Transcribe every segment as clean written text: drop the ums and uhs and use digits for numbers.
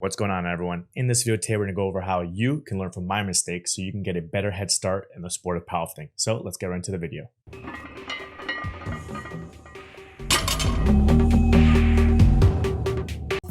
What's going on, everyone? In this video today, we're going to go over how you can learn from my mistakes so you can get a better head start in the sport of powerlifting. So let's get right into the video.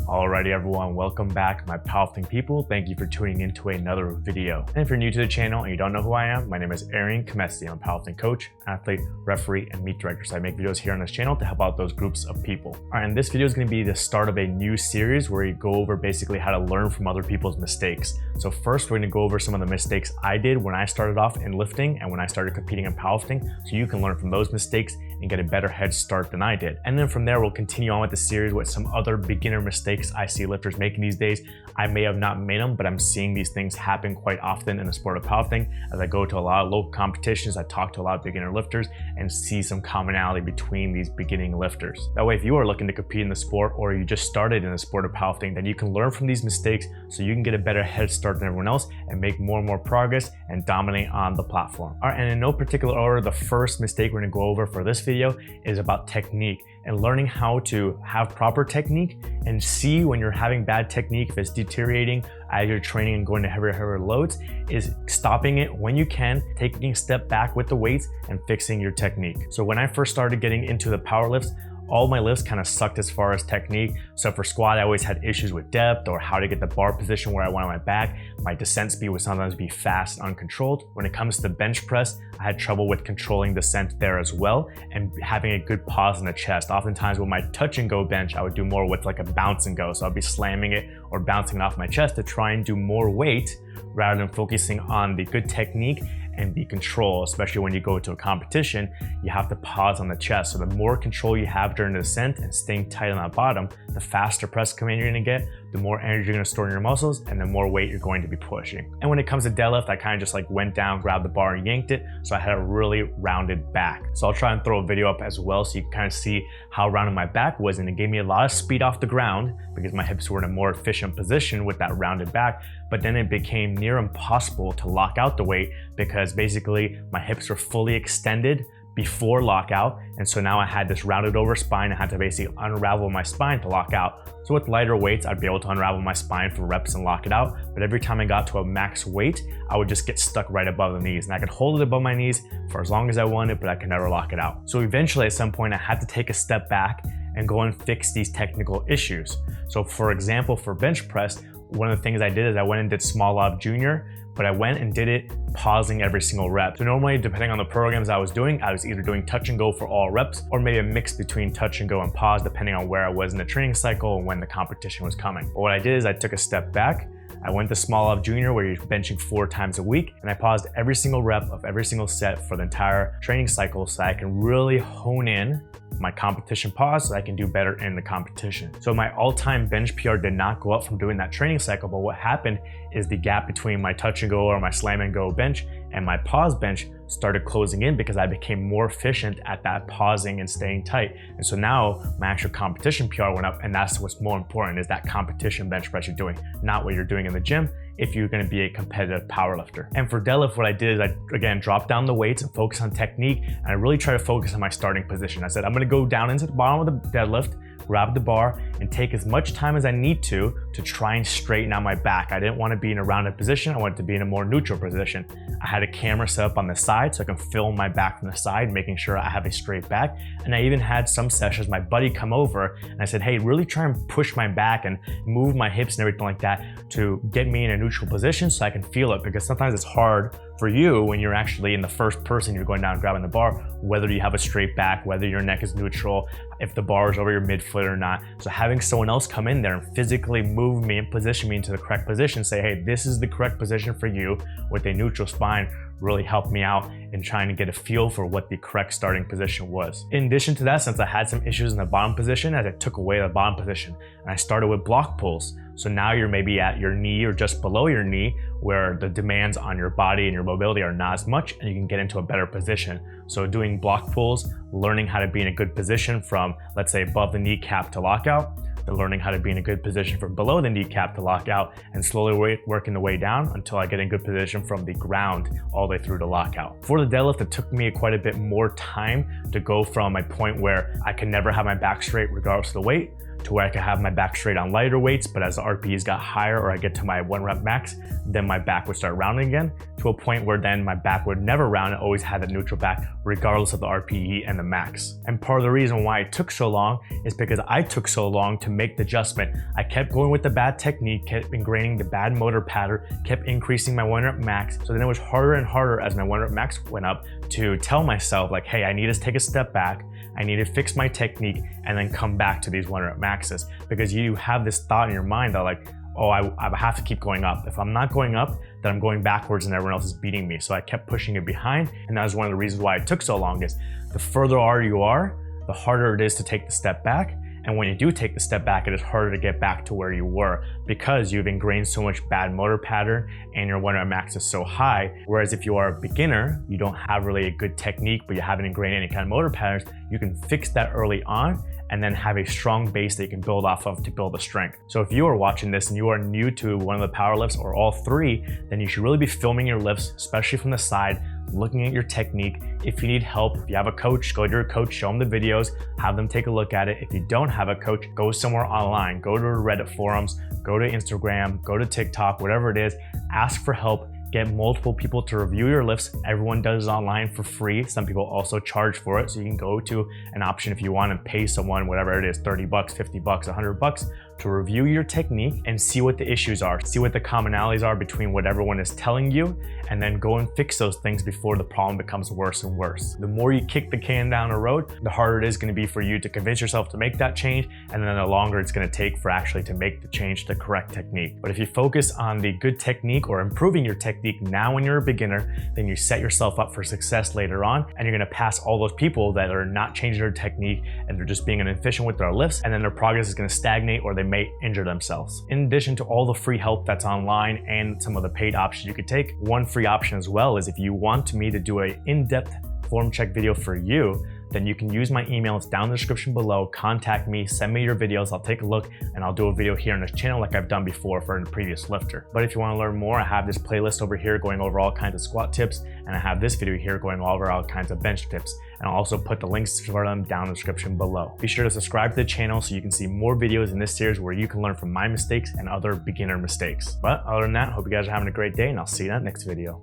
Alrighty everyone, welcome back my powerlifting people. Thank you for tuning into another video. And if you're new to the channel and you don't know who I am, my name is Venmo Khamesi. I'm a powerlifting coach, athlete, referee, and meet director. So I make videos here on this channel to help out those groups of people. Alright, and this video is going to be the start of a new series where we go over basically how to learn from other people's mistakes. So first, we're going to go over some of the mistakes I did when I started off in lifting and when I started competing in powerlifting, so you can learn from those mistakes and get a better head start than I did. And then from there, we'll continue on with the series with some other beginner mistakes I see lifters making these days. I may have not made them, but I'm seeing these things happen quite often in the sport of powerlifting. As I go to a lot of local competitions, I talk to a lot of beginner lifters and see some commonality between these beginning lifters. That way, if you are looking to compete in the sport or you just started in the sport of powerlifting, then you can learn from these mistakes so you can get a better head start than everyone else and make more and more progress and dominate on the platform. All right, and in no particular order, the first mistake we're gonna go over for this video is about technique and learning how to have proper technique and see when you're having bad technique, if it's deteriorating as you're training and going to heavier loads, is stopping it when you can, taking a step back with the weights and fixing your technique. So when I first started getting into the power lifts, all my lifts kind of sucked as far as technique. So for squat, I always had issues with depth or how to get the bar position where I want on my back. My descent speed would sometimes be fast and uncontrolled. When it comes to bench press, I had trouble with controlling descent there as well and having a good pause in the chest. Oftentimes with my touch and go bench, I would do more with like a bounce and go. So I'd be slamming it or bouncing it off my chest to try and do more weight rather than focusing on the good technique and the control. Especially when you go to a competition, you have to pause on the chest. So the more control you have during the descent and staying tight on that bottom, the faster press command you're gonna get, the more energy you're gonna store in your muscles, and the more weight you're going to be pushing. And when it comes to deadlift, I kind of just like went down, grabbed the bar and yanked it. So I had a really rounded back. So I'll try and throw a video up as well so you can kind of see how rounded my back was. And it gave me a lot of speed off the ground because my hips were in a more efficient position with that rounded back. But then it became near impossible to lock out the weight because basically my hips were fully extended before lockout. And so now I had this rounded over spine. I had to basically unravel my spine to lock out. So with lighter weights, I'd be able to unravel my spine for reps and lock it out. But every time I got to a max weight, I would just get stuck right above the knees. And I could hold it above my knees for as long as I wanted, but I could never lock it out. So eventually at some point, I had to take a step back and go and fix these technical issues. So for example, for bench press, one of the things I did is I went and did small lob junior, but I went and did it pausing every single rep. So normally, depending on the programs I was doing, I was either doing touch and go for all reps or maybe a mix between touch and go and pause, depending on where I was in the training cycle and when the competition was coming. But what I did is I took a step back. I went to small lob junior where you're benching 4 times a week, and I paused every single rep of every single set for the entire training cycle so I can really hone in my competition pause so I can do better in the competition. So my all-time bench PR did not go up from doing that training cycle, but what happened is the gap between my touch and go or my slam and go bench and my pause bench started closing in because I became more efficient at that pausing and staying tight. And so now my actual competition PR went up, and that's what's more important, is that competition bench press you're doing, not what you're doing in the gym if you're going to be a competitive powerlifter. And for deadlift, what I did is I, again, dropped down the weights and focus on technique, and I really try to focus on my starting position. I said, I'm going to go down into the bottom of the deadlift, grab the bar, and take as much time as I need to try and straighten out my back. I didn't want to be in a rounded position. I wanted to be in a more neutral position. I had a camera set up on the side so I can film my back from the side, making sure I have a straight back. And I even had some sessions, my buddy come over and I said, hey, really try and push my back and move my hips and everything like that to get me in a neutral position so I can feel it, because sometimes it's hard for you when you're actually in the first person, you're going down and grabbing the bar, whether you have a straight back, whether your neck is neutral, if the bar is over your midfoot or not. So having someone else come in there and physically move me and position me into the correct position, say, hey, this is the correct position for you with a neutral spine, really helped me out in trying to get a feel for what the correct starting position was. In addition to that, since I had some issues in the bottom position, as I took away the bottom position and I started with block pulls. So now you're maybe at your knee or just below your knee where the demands on your body and your mobility are not as much, and you can get into a better position. So doing block pulls, learning how to be in a good position from, let's say, above the kneecap to lockout, then learning how to be in a good position from below the kneecap to lockout, and slowly working the way down until I get in good position from the ground all the way through to lockout. For the deadlift, it took me quite a bit more time to go from a point where I could never have my back straight regardless of the weight to where I could have my back straight on lighter weights, but as the RPEs got higher or I get to my 1 rep max, then my back would start rounding again, to a point where then my back would never round and always had that neutral back regardless of the RPE and the max. And part of the reason why it took so long is because I took so long to make the adjustment. I kept going with the bad technique, kept ingraining the bad motor pattern, kept increasing my 1 rep max. So then it was harder and harder as my 1 rep max went up to tell myself like, hey, I need to take a step back. I need to fix my technique and then come back to these 1 rep maxes, because you have this thought in your mind that like, oh, I have to keep going up. If I'm not going up, then I'm going backwards and everyone else is beating me. So I kept pushing it behind. And that was one of the reasons why it took so long, is the further you are, the harder it is to take the step back. And when you do take the step back, it is harder to get back to where you were, because you've ingrained so much bad motor pattern and your 1 rep max is so high. Whereas if you are a beginner, you don't have really a good technique, but you haven't ingrained any kind of motor patterns, you can fix that early on and then have a strong base that you can build off of to build the strength. So if you are watching this and you are new to one of the power lifts or all three, then you should really be filming your lifts, especially from the side, looking at your technique. If you need help, if you have a coach, go to your coach, show them the videos, have them take a look at it. If you don't have a coach, go somewhere online, go to Reddit forums, go to Instagram, go to TikTok, whatever it is, ask for help. Get multiple people to review your lifts. Everyone does it online for free. Some people also charge for it. So you can go to an option if you want and pay someone, whatever it is, 30 bucks, 50 bucks, 100 bucks to review your technique and see what the issues are, see what the commonalities are between what everyone is telling you, and then go and fix those things before the problem becomes worse and worse. The more you kick the can down the road, the harder it is going to be for you to convince yourself to make that change, and then the longer it's going to take for actually to make the change to the correct technique. But if you focus on the good technique or improving your technique now when you're a beginner, then you set yourself up for success later on, and you're going to pass all those people that are not changing their technique and they're just being inefficient with their lifts, and then their progress is going to stagnate or they may injure themselves. In addition to all the free help that's online and some of the paid options you could take, one free option as well is if you want me to do an in-depth form check video for you, then you can use my email. It's down in the description below. Contact me, send me your videos. I'll take a look and I'll do a video here on this channel like I've done before for a previous lifter. But if you want to learn more, I have this playlist over here going over all kinds of squat tips, and I have this video here going over all kinds of bench tips. And I'll also put the links for them down in the description below. Be sure to subscribe to the channel so you can see more videos in this series where you can learn from my mistakes and other beginner mistakes. But other than that, hope you guys are having a great day, and I'll see you in that next video.